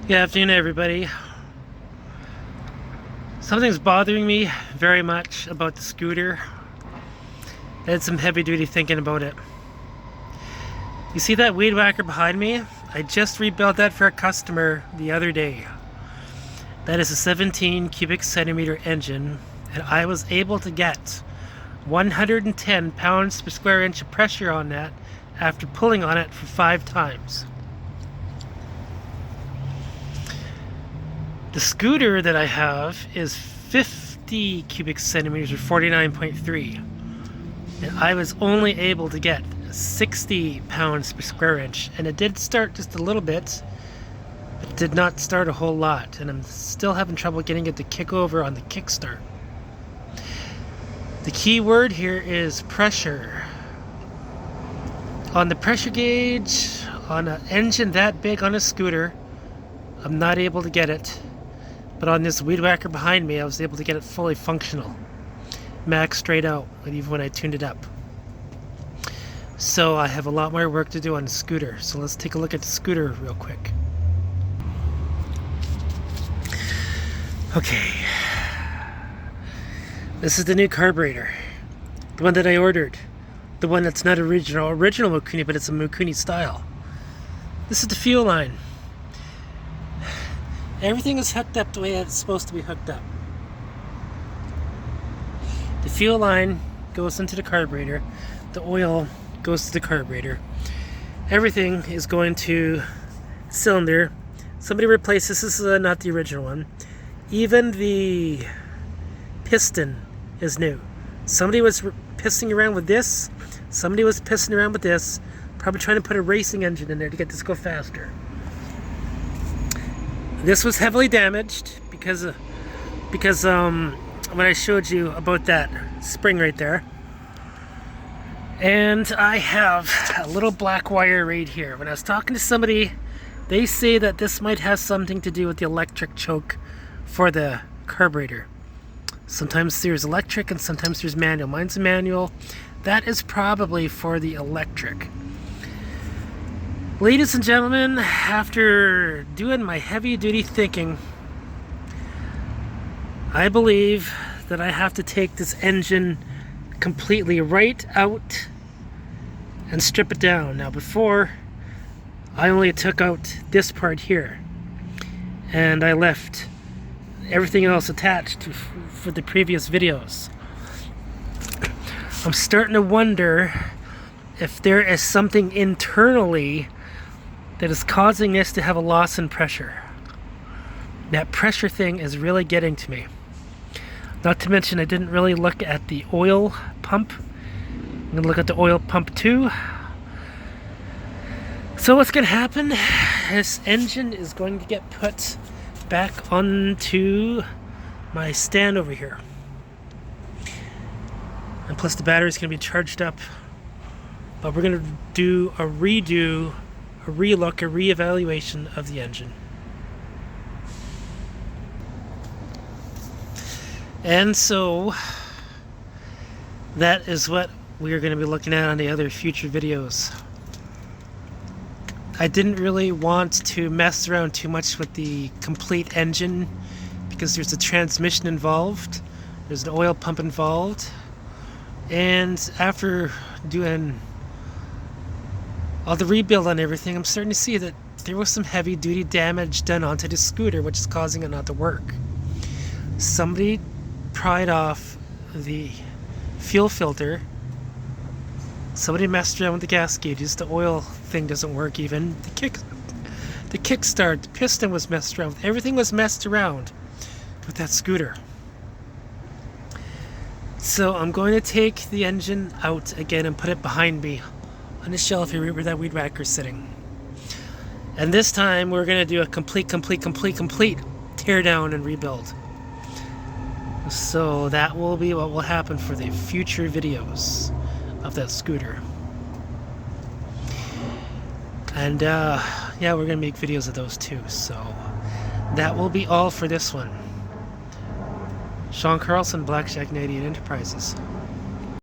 Good afternoon, everybody. Something's bothering me very much about the scooter. I had some heavy duty thinking about it. You see that weed whacker behind me? I just rebuilt that for a customer the other day. That is a 17 cubic centimeter engine, and I was able to get 110 pounds per square inch of pressure on that after pulling on it for 5 times. The scooter that I have is 50 cubic centimeters or 49.3, and I was only able to get 60 pounds per square inch, and it did start just a little bit, but it did not start a whole lot, and I'm still having trouble getting it to kick over on the kickstart. The key word here is pressure. On the pressure gauge, on an engine that big on a scooter, I'm not able to get it. But on this weed whacker behind me, I was able to get it fully functional. Max straight out, even when I tuned it up. So I have a lot more work to do on the scooter. So let's take a look at the scooter real quick. Okay. This is the new carburetor. The one that I ordered. The one that's not original Mikuni, but it's a Mikuni style. This is the fuel line. Everything is hooked up the way it's supposed to be hooked up. The fuel line goes into the carburetor. The oil goes to the carburetor. Everything is going to cylinder. Somebody replaced this. This is not the original one. Even the piston is new. Somebody was pissing around with this. Somebody was pissing around with this. Probably trying to put a racing engine in there to get this go faster. This was heavily damaged because when I showed you about that spring right there. And I have a little black wire right here. When I was talking to somebody, they say that this might have something to do with the electric choke for the carburetor. Sometimes there's electric and sometimes there's manual. Mine's a manual. That is probably for the electric. Ladies and gentlemen, after doing my heavy duty thinking, I believe that I have to take this engine completely right out and strip it down. Now before, I only took out this part here, and I left everything else attached for the previous videos. I'm starting to wonder if there is something internally that is causing this to have a loss in pressure. That pressure thing is really getting to me. Not to mention I didn't really look at the oil pump. I'm going to look at the oil pump too. So what's going to happen, this engine is going to get put back onto my stand over here. And plus the battery is going to be charged up. But we're going to do a redo, a relook, a reevaluation of the engine. And so that is what we are going to be looking at on the other future videos. I didn't really want to mess around too much with the complete engine because there's a transmission involved, there's an oil pump involved, and after doing all the rebuild on everything, I'm starting to see that there was some heavy duty damage done onto the scooter, which is causing it not to work. Somebody pried off the fuel filter. Somebody messed around with the gas gauges. The oil thing doesn't work even. The kickstart, the piston was messed around with. Everything was messed around with that scooter. So I'm going to take the engine out again and put it behind me on the shelf here where that weed whacker is sitting. And this time we're going to do a complete tear down and rebuild. So that will be what will happen for the future videos of that scooter. And yeah, we're going to make videos of those too. So that will be all for this one. Sean Carlson, Blackjack 98 Enterprises.